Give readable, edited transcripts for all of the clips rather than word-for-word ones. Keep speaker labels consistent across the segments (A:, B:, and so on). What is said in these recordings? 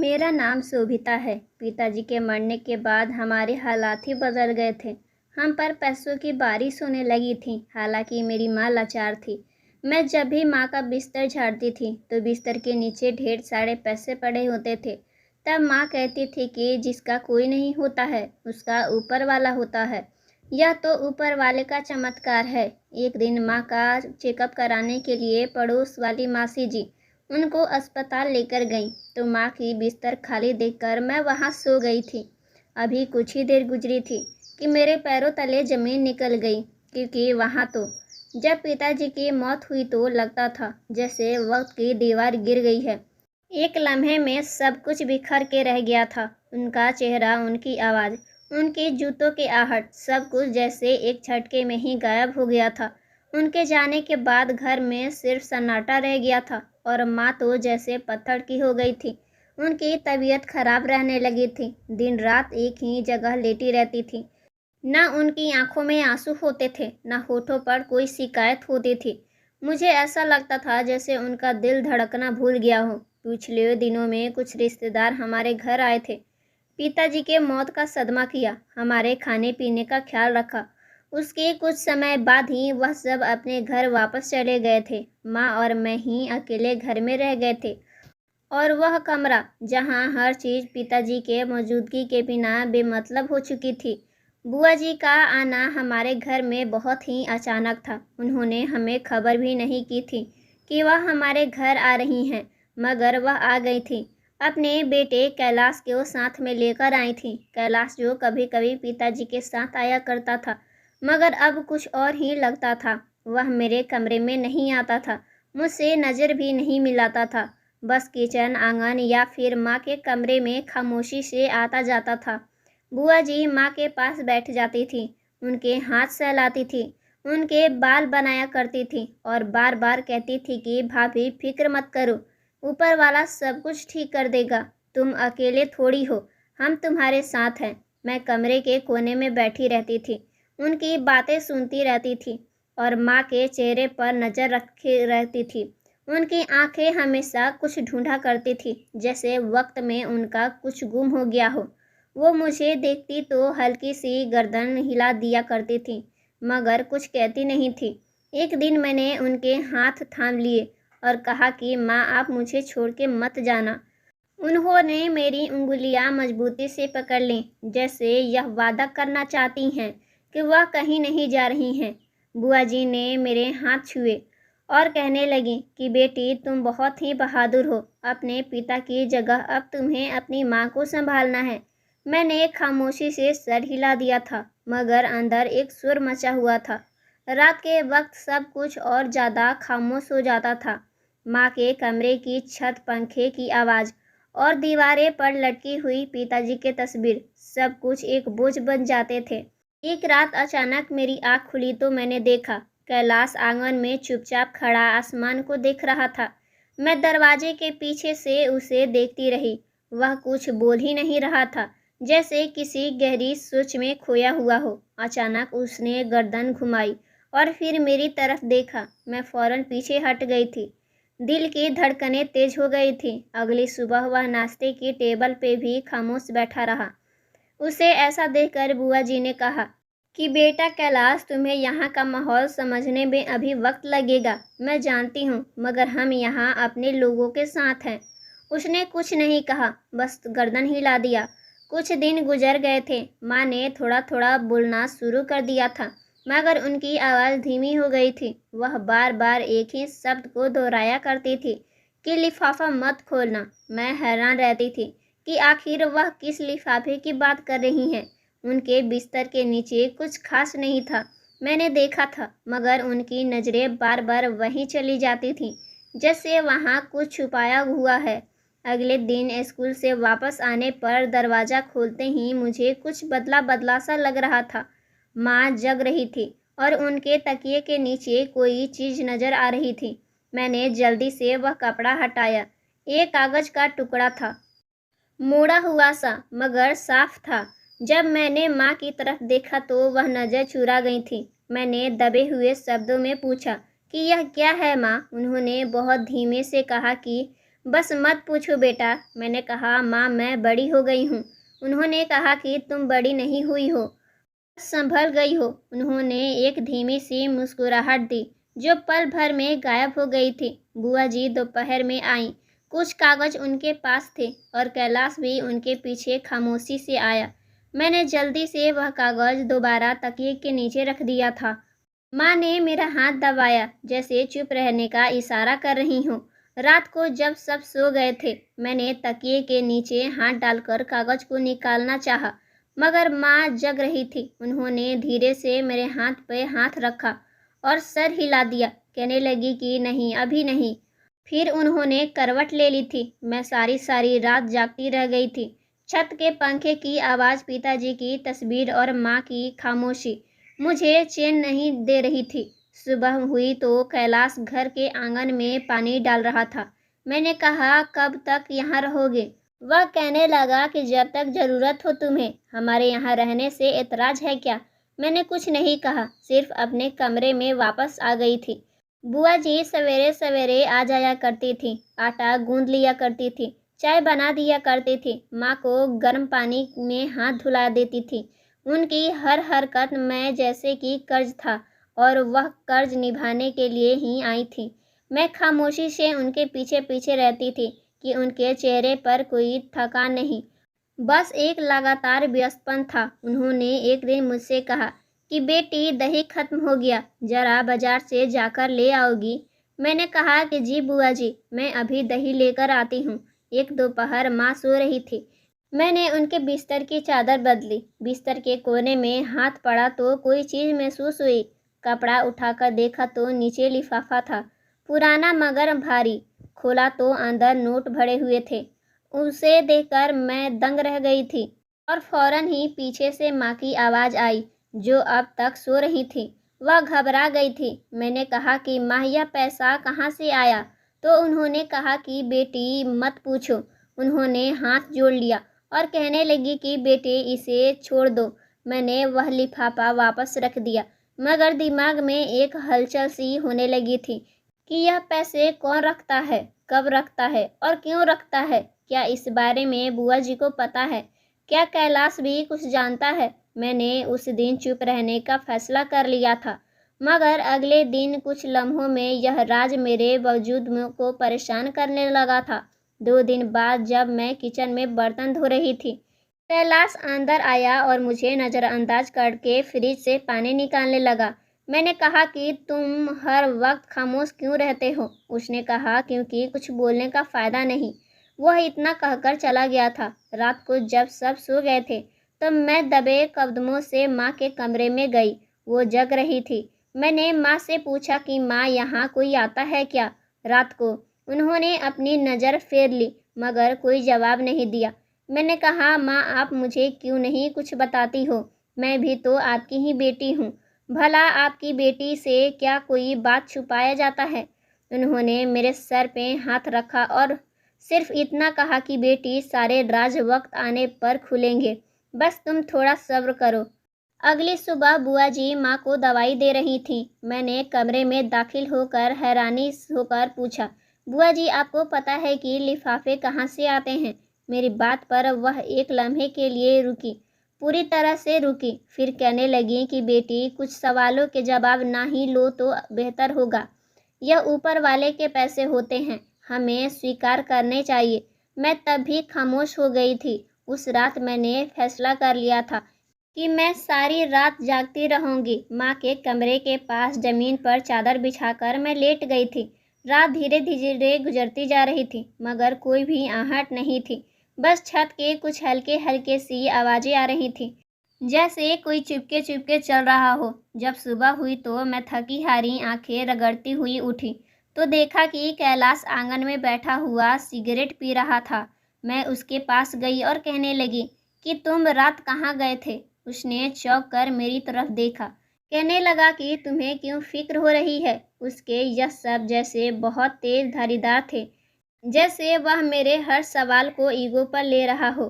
A: मेरा नाम शोभिता है। पिताजी के मरने के बाद हमारे हालात ही बदल गए थे। हम पर पैसों की बारिश होने लगी थी। हालांकि मेरी माँ लाचार थी। मैं जब भी माँ का बिस्तर झाड़ती थी तो बिस्तर के नीचे ढेर सारे पैसे पड़े होते थे। तब माँ कहती थी कि जिसका कोई नहीं होता है उसका ऊपर वाला होता है। यह तो ऊपर वाले का चमत्कार है। एक दिन माँ का चेकअप कराने के लिए पड़ोस वाली मासी जी उनको अस्पताल लेकर गईं तो माँ की बिस्तर खाली देखकर मैं वहाँ सो गई थी। अभी कुछ ही देर गुजरी थी कि मेरे पैरों तले ज़मीन निकल गई, क्योंकि वहाँ तो जब पिताजी की मौत हुई तो लगता था जैसे वक्त की दीवार गिर गई है। एक लम्हे में सब कुछ बिखर के रह गया था। उनका चेहरा, उनकी आवाज़, उनके जूतों की आहट, सब कुछ जैसे एक झटके में ही गायब हो गया था। उनके जाने के बाद घर में सिर्फ सन्नाटा रह गया था और माँ तो जैसे पत्थर की हो गई थी। उनकी तबीयत खराब रहने लगी थी। दिन रात एक ही जगह लेटी रहती थी। न उनकी आंखों में आंसू होते थे, न होठों पर कोई शिकायत होती थी। मुझे ऐसा लगता था जैसे उनका दिल धड़कना भूल गया हो। पिछले दिनों में कुछ रिश्तेदार हमारे घर आए थे। पिताजी के मौत का सदमा किया, हमारे खाने पीने का ख्याल रखा। उसके कुछ समय बाद ही वह सब अपने घर वापस चले गए थे। माँ और मैं ही अकेले घर में रह गए थे। और वह कमरा जहाँ हर चीज़ पिताजी के मौजूदगी के बिना बेमतलब हो चुकी थी। बुआ जी का आना हमारे घर में बहुत ही अचानक था। उन्होंने हमें खबर भी नहीं की थी कि वह हमारे घर आ रही हैं, मगर वह आ गई थी। अपने बेटे कैलाश को साथ में लेकर आई थी। कैलाश जो कभी कभी पिताजी के साथ आया करता था, मगर अब कुछ और ही लगता था। वह मेरे कमरे में नहीं आता था, मुझसे नज़र भी नहीं मिलाता था। बस किचन, आंगन या फिर माँ के कमरे में खामोशी से आता जाता था। बुआ जी माँ के पास बैठ जाती थी, उनके हाथ सहलाती थी, उनके बाल बनाया करती थी और बार बार कहती थी कि भाभी फिक्र मत करो, ऊपर वाला सब कुछ ठीक कर देगा। तुम अकेले थोड़ी हो, हम तुम्हारे साथ हैं। मैं कमरे के कोने में बैठी रहती थी, उनकी बातें सुनती रहती थी और माँ के चेहरे पर नज़र रखे रहती थी। उनकी आंखें हमेशा कुछ ढूंढा करती थी, जैसे वक्त में उनका कुछ गुम हो गया हो। वो मुझे देखती तो हल्की सी गर्दन हिला दिया करती थी, मगर कुछ कहती नहीं थी। एक दिन मैंने उनके हाथ थाम लिए और कहा कि माँ, आप मुझे छोड़ के मत जाना। उन्होंने मेरी उंगलियां मजबूती से पकड़ लीं, जैसे यह वादा करना चाहती हैं कि वह कहीं नहीं जा रही हैं। बुआ जी ने मेरे हाथ छुए और कहने लगी कि बेटी, तुम बहुत ही बहादुर हो। अपने पिता की जगह अब तुम्हें अपनी माँ को संभालना है। मैंने खामोशी से सर हिला दिया था, मगर अंदर एक सुर मचा हुआ था। रात के वक्त सब कुछ और ज़्यादा खामोश हो जाता था। माँ के कमरे की छत, पंखे की आवाज़ और दीवारें पर लटकी हुई पिताजी की तस्वीर, सब कुछ एक बोझ बन जाते थे। एक रात अचानक मेरी आँख खुली तो मैंने देखा कैलाश आंगन में चुपचाप खड़ा आसमान को देख रहा था। मैं दरवाजे के पीछे से उसे देखती रही। वह कुछ बोल ही नहीं रहा था, जैसे किसी गहरी सोच में खोया हुआ हो। अचानक उसने गर्दन घुमाई और फिर मेरी तरफ देखा। मैं फौरन पीछे हट गई थी। दिल की धड़कनें तेज हो गई थी। अगली सुबह वह नाश्ते की टेबल पे भी खामोश बैठा रहा। उसे ऐसा देखकर बुआ जी ने कहा कि बेटा कैलाश, तुम्हें यहाँ का माहौल समझने में अभी वक्त लगेगा। मैं जानती हूँ, मगर हम यहाँ अपने लोगों के साथ हैं। उसने कुछ नहीं कहा, बस गर्दन हिला दिया। कुछ दिन गुजर गए थे। माँ ने थोड़ा थोड़ा बोलना शुरू कर दिया था, मगर उनकी आवाज़ धीमी हो गई थी। वह बार बार एक ही शब्द को दोहराया करती थी कि लिफाफा मत खोलना। मैं हैरान रहती थी कि आखिर वह किस लिफाफे की बात कर रही हैं। उनके बिस्तर के नीचे कुछ खास नहीं था, मैंने देखा था, मगर उनकी नज़रें बार बार वहीं चली जाती थीं, जैसे वहाँ कुछ छुपाया हुआ है। अगले दिन स्कूल से वापस आने पर दरवाज़ा खोलते ही मुझे कुछ बदला बदला सा लग रहा था। माँ जग रही थी और उनके तकिए के नीचे कोई चीज़ नज़र आ रही थी। मैंने जल्दी से वह कपड़ा हटाया। एक कागज़ का टुकड़ा था, मोड़ा हुआ सा, मगर साफ था। जब मैंने माँ की तरफ देखा तो वह नज़र चुरा गई थी। मैंने दबे हुए शब्दों में पूछा कि यह क्या है माँ। उन्होंने बहुत धीमे से कहा कि बस मत पूछो बेटा। मैंने कहा, माँ मैं बड़ी हो गई हूँ। उन्होंने कहा कि तुम बड़ी नहीं हुई हो, संभल गई हो। उन्होंने एक धीमी सी मुस्कुराहट दी जो पल भर में गायब हो गई थी। बुआ जी दोपहर में आईं। कुछ कागज उनके पास थे और कैलाश भी उनके पीछे खामोशी से आया। मैंने जल्दी से वह कागज दोबारा तकिए के नीचे रख दिया था। माँ ने मेरा हाथ दबाया, जैसे चुप रहने का इशारा कर रही हूँ। रात को जब सब सो गए थे, मैंने तकिए के नीचे हाथ डालकर कागज को निकालना चाहा, मगर माँ जग रही थी। उन्होंने धीरे से मेरे हाथ पे हाथ रखा और सर हिला दिया। कहने लगी कि नहीं, अभी नहीं। फिर उन्होंने करवट ले ली थी। मैं सारी सारी रात जागती रह गई थी। छत के पंखे की आवाज़, पिताजी की तस्वीर और माँ की खामोशी मुझे चैन नहीं दे रही थी। सुबह हुई तो कैलाश घर के आंगन में पानी डाल रहा था। मैंने कहा, कब तक यहाँ रहोगे? वह कहने लगा कि जब तक ज़रूरत हो तुम्हें। हमारे यहाँ रहने से एतराज़ है क्या? मैंने कुछ नहीं कहा, सिर्फ अपने कमरे में वापस आ गई थी। बुआ जी सवेरे सवेरे आ जाया करती थी, आटा गूंद लिया करती थी, चाय बना दिया करती थी, माँ को गर्म पानी में हाथ धुला देती थी। उनकी हर हरकत मैं जैसे कि कर्ज था और वह कर्ज निभाने के लिए ही आई थी। मैं खामोशी से उनके पीछे पीछे रहती थी कि उनके चेहरे पर कोई थकान नहीं, बस एक लगातार व्यस्तपन था। उन्होंने एक दिन मुझसे कहा कि बेटी, दही खत्म हो गया, जरा बाजार से जाकर ले आओगी? मैंने कहा कि जी बुआ जी, मैं अभी दही लेकर आती हूँ। एक दोपहर माँ सो रही थी। मैंने उनके बिस्तर की चादर बदली। बिस्तर के कोने में हाथ पड़ा तो कोई चीज़ महसूस हुई। कपड़ा उठाकर देखा तो नीचे लिफाफा था, पुराना मगर भारी। खोला तो अंदर नोट भरे हुए थे। उसे देखकर मैं दंग रह गई थी और फौरन ही पीछे से माँ की आवाज़ आई, जो अब तक सो रही थी। वह घबरा गई थी। मैंने कहा कि माँ, यह पैसा कहाँ से आया? तो उन्होंने कहा कि बेटी मत पूछो। उन्होंने हाथ जोड़ लिया और कहने लगी कि बेटे, इसे छोड़ दो। मैंने वह लिफाफा वापस रख दिया, मगर दिमाग में एक हलचल सी होने लगी थी कि यह पैसे कौन रखता है, कब रखता है और क्यों रखता है? क्या इस बारे में बुआ जी को पता है? क्या कैलाश भी कुछ जानता है? मैंने उस दिन चुप रहने का फैसला कर लिया था, मगर अगले दिन कुछ लम्हों में यह राज मेरे वजूद को परेशान करने लगा था। 2 दिन बाद जब मैं किचन में बर्तन धो रही थी, कैलाश अंदर आया और मुझे नज़रअंदाज करके फ्रिज से पानी निकालने लगा। मैंने कहा कि तुम हर वक्त खामोश क्यों रहते हो? उसने कहा, क्योंकि कुछ बोलने का फ़ायदा नहीं। वह इतना कहकर चला गया था। रात को जब सब सो गए थे, तब मैं दबे कदमों से माँ के कमरे में गई। वो जग रही थी। मैंने माँ से पूछा कि माँ, यहाँ कोई आता है क्या रात को? उन्होंने अपनी नज़र फेर ली, मगर कोई जवाब नहीं दिया। मैंने कहा, माँ आप मुझे क्यों नहीं कुछ बताती हो? मैं भी तो आपकी ही बेटी हूँ। भला आपकी बेटी से क्या कोई बात छुपाया जाता है? उन्होंने मेरे सर पे हाथ रखा और सिर्फ इतना कहा कि बेटी, सारे राज वक्त आने पर खुलेंगे, बस तुम थोड़ा सब्र करो। अगली सुबह बुआ जी माँ को दवाई दे रही थीं। मैंने कमरे में दाखिल होकर हैरानी होकर पूछा, बुआ जी, आपको पता है कि लिफाफे कहाँ से आते हैं? मेरी बात पर वह एक लम्हे के लिए रुकी, पूरी तरह से रुकी। फिर कहने लगी कि बेटी, कुछ सवालों के जवाब ना ही लो तो बेहतर होगा। यह ऊपर वाले के पैसे होते हैं, हमें स्वीकार करने चाहिए। मैं तब भी खामोश हो गई थी। उस रात मैंने फैसला कर लिया था कि मैं सारी रात जागती रहूंगी। माँ के कमरे के पास ज़मीन पर चादर बिछाकर मैं लेट गई थी। रात धीरे धीरे गुजरती जा रही थी, मगर कोई भी आहट नहीं थी। बस छत के कुछ हल्के हल्के सी आवाज़ें आ रही थी, जैसे कोई चुपके चुपके चल रहा हो। जब सुबह हुई तो मैं थकी हारी आंखें रगड़ती हुई उठी तो देखा कि कैलाश आंगन में बैठा हुआ सिगरेट पी रहा था। मैं उसके पास गई और कहने लगी कि तुम रात कहाँ गए थे? उसने चौंक कर मेरी तरफ देखा। कहने लगा कि तुम्हें क्यों फिक्र हो रही है? उसके यह शब्द जैसे बहुत तेज धारीदार थे, जैसे वह मेरे हर सवाल को ईगो पर ले रहा हो।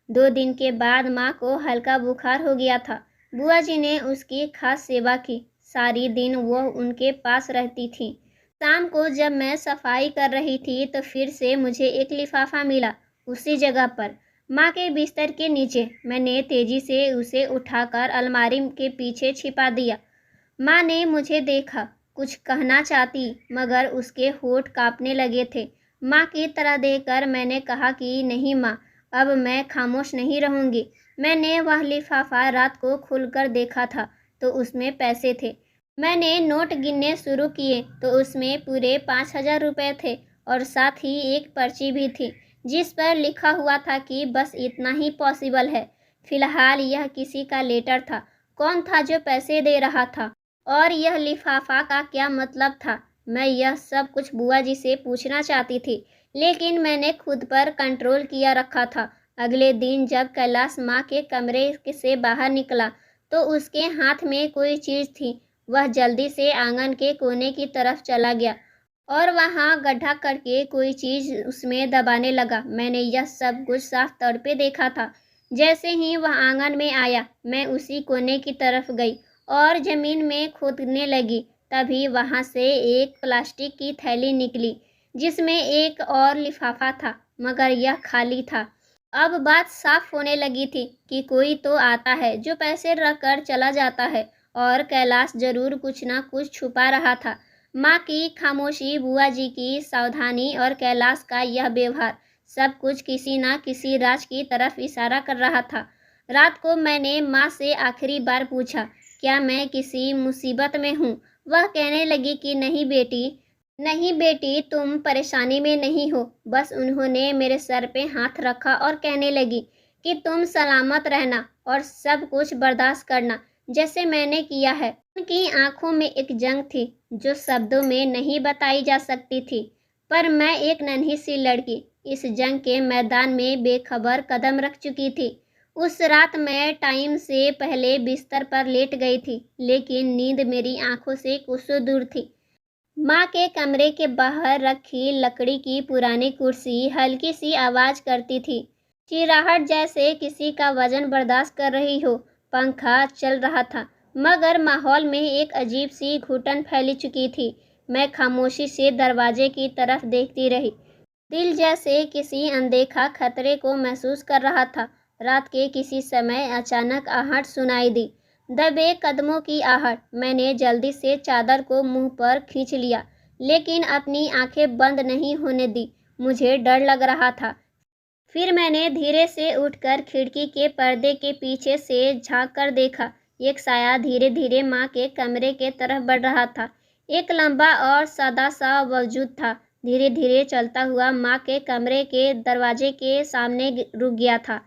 A: 2 दिन के बाद माँ को हल्का बुखार हो गया था। बुआ जी ने उसकी खास सेवा की। सारी दिन वह उनके पास रहती थी। शाम को जब मैं सफाई कर रही थी तो फिर से मुझे एक लिफाफा मिला, उसी जगह पर, माँ के बिस्तर के नीचे। मैंने तेजी से उसे उठाकर अलमारी के पीछे छिपा दिया। माँ ने मुझे देखा, कुछ कहना चाहती मगर उसके होंठ कांपने लगे थे। माँ की तरह देखकर मैंने कहा कि नहीं माँ, अब मैं खामोश नहीं रहूँगी। मैंने वह लिफाफा रात को खुलकर देखा था तो उसमें पैसे थे। मैंने नोट गिनने शुरू किए तो उसमें पूरे 5,000 रुपये थे और साथ ही एक पर्ची भी थी जिस पर लिखा हुआ था कि बस इतना ही पॉसिबल है। फिलहाल यह किसी का लेटर था। कौन था जो पैसे दे रहा था और यह लिफाफा का क्या मतलब था? मैं यह सब कुछ बुआ जी से पूछना चाहती थी, लेकिन मैंने खुद पर कंट्रोल किया रखा था। अगले दिन जब कैलाश माँ के कमरे से बाहर निकला तो उसके हाथ में कोई चीज़ थी। वह जल्दी से आंगन के कोने की तरफ चला गया और वहां गड्ढा करके कोई चीज़ उसमें दबाने लगा। मैंने यह सब कुछ साफ तौर पे देखा था। जैसे ही वह आंगन में आया, मैं उसी कोने की तरफ गई और ज़मीन में खोदने लगी। तभी वहां से एक प्लास्टिक की थैली निकली जिसमें एक और लिफाफा था, मगर यह खाली था। अब बात साफ होने लगी थी कि कोई तो आता है जो पैसे रखकर चला जाता है और कैलाश जरूर कुछ ना कुछ छुपा रहा था। माँ की खामोशी, बुआ जी की सावधानी और कैलाश का यह व्यवहार, सब कुछ किसी न किसी राज की तरफ इशारा कर रहा था। रात को मैंने माँ से आखिरी बार पूछा, क्या मैं किसी मुसीबत में हूँ? वह कहने लगी कि नहीं बेटी, नहीं बेटी, तुम परेशानी में नहीं हो। बस उन्होंने मेरे सर पे हाथ रखा और कहने लगी कि तुम सलामत रहना और सब कुछ बर्दाश्त करना जैसे मैंने किया है। उनकी आंखों में एक जंग थी जो शब्दों में नहीं बताई जा सकती थी। पर मैं एक नन्ही सी लड़की इस जंग के मैदान में बेखबर कदम रख चुकी थी। उस रात मैं टाइम से पहले बिस्तर पर लेट गई थी, लेकिन नींद मेरी आंखों से कोसों दूर थी। माँ के कमरे के बाहर रखी लकड़ी की पुरानी कुर्सी हल्की सी आवाज करती थी, चिराहट जैसे किसी का वजन बर्दाश्त कर रही हो। पंखा चल रहा था मगर माहौल में एक अजीब सी घुटन फैली चुकी थी। मैं खामोशी से दरवाजे की तरफ देखती रही, दिल जैसे किसी अनदेखा खतरे को महसूस कर रहा था। रात के किसी समय अचानक आहट सुनाई दी, दबे कदमों की आहट। मैंने जल्दी से चादर को मुंह पर खींच लिया, लेकिन अपनी आंखें बंद नहीं होने दी। मुझे डर लग रहा था। फिर मैंने धीरे से उठकर खिड़की के पर्दे के पीछे से झांक कर देखा। एक साया धीरे धीरे माँ के कमरे के तरफ बढ़ रहा था। एक लंबा और सादा सा वजूद था, धीरे धीरे चलता हुआ माँ के कमरे के दरवाजे के सामने रुक गया था।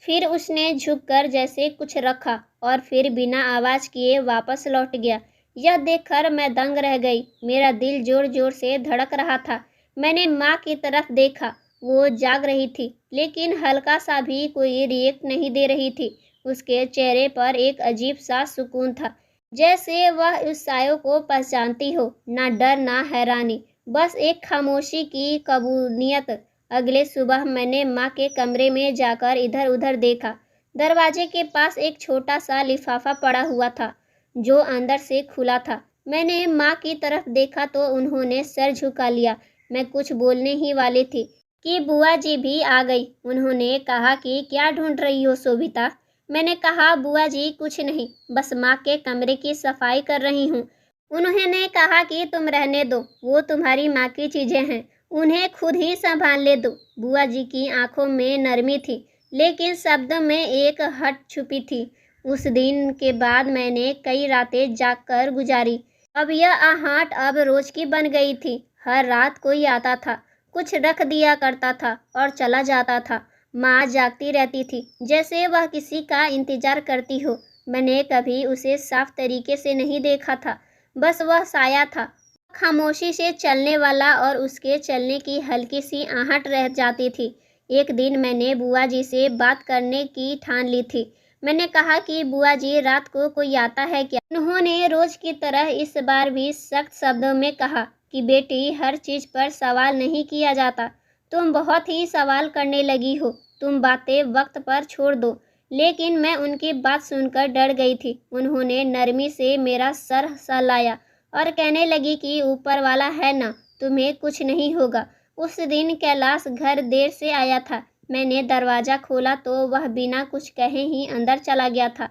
A: फिर उसने झुककर जैसे कुछ रखा और फिर बिना आवाज किए वापस लौट गया। यह देखकर मैं दंग रह गई। मेरा दिल जोर जोर से धड़क रहा था। मैंने माँ की तरफ देखा। वो जाग रही थी, लेकिन हल्का सा भी कोई रिएक्ट नहीं दे रही थी। उसके चेहरे पर एक अजीब सा सुकून था, जैसे वह उस सायों को पहचानती हो। ना डर ना हैरानी, बस एक खामोशी की कबूलियत। अगले सुबह मैंने माँ के कमरे में जाकर इधर उधर देखा। दरवाजे के पास एक छोटा सा लिफाफा पड़ा हुआ था जो अंदर से खुला था। मैंने माँ की तरफ देखा तो उन्होंने सर झुका लिया। मैं कुछ बोलने ही वाली थी कि बुआ जी भी आ गई। उन्होंने कहा कि क्या ढूंढ रही हो शोभिता? मैंने कहा बुआ जी कुछ नहीं, बस माँ के कमरे की सफाई कर रही हूँ। उन्होंने कहा कि तुम रहने दो, वो तुम्हारी माँ की चीजें हैं, उन्हें खुद ही संभालने दो। बुआ जी की आंखों में नरमी थी, लेकिन शब्दों में एक हट छुपी थी। उस दिन के बाद मैंने कई रातें जागकर गुजारी। अब यह आहट अब रोज की बन गई थी। हर रात कोई आता था, कुछ रख दिया करता था और चला जाता था। माँ जागती रहती थी, जैसे वह किसी का इंतजार करती हो। मैंने कभी उसे साफ तरीके से नहीं देखा था, बस वह साया था, खामोशी से चलने वाला, और उसके चलने की हल्की सी आहट रह जाती थी। एक दिन मैंने बुआ जी से बात करने की ठान ली थी। मैंने कहा कि बुआ जी, रात को कोई आता है क्या? उन्होंने रोज की तरह इस बार भी सख्त शब्दों में कहा कि बेटी, हर चीज पर सवाल नहीं किया जाता। तुम बहुत ही सवाल करने लगी हो, तुम बातें वक्त पर छोड़ दो। लेकिन मैं उनकी बात सुनकर डर गई थी। उन्होंने नरमी से मेरा सर सहलाया और कहने लगी कि ऊपर वाला है ना, तुम्हें कुछ नहीं होगा। उस दिन कैलाश घर देर से आया था। मैंने दरवाज़ा खोला तो वह बिना कुछ कहे ही अंदर चला गया था।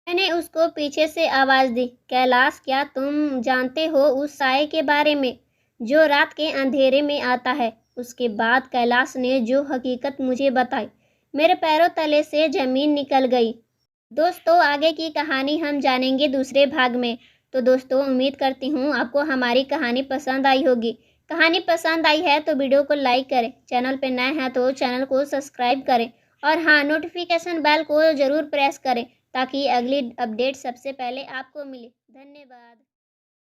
A: मैंने उसको पीछे से आवाज़ दी, कैलाश क्या तुम जानते हो उस साए के बारे में, जो रात के अंधेरे में आता है? उसके बाद कैलाश ने जो हकीकत मुझे बताई, मेरे पैरों तले से ज़मीन निकल गई। दोस्तों, आगे की कहानी हम जानेंगे दूसरे भाग में। तो दोस्तों, उम्मीद करती हूँ आपको हमारी कहानी पसंद आई होगी। कहानी पसंद आई है तो वीडियो को लाइक करें, चैनल पर नए हैं तो चैनल को सब्सक्राइब करें और हाँ, नोटिफिकेशन बेल को ज़रूर प्रेस करें ताकि अगली अपडेट सबसे पहले आपको मिले। धन्यवाद।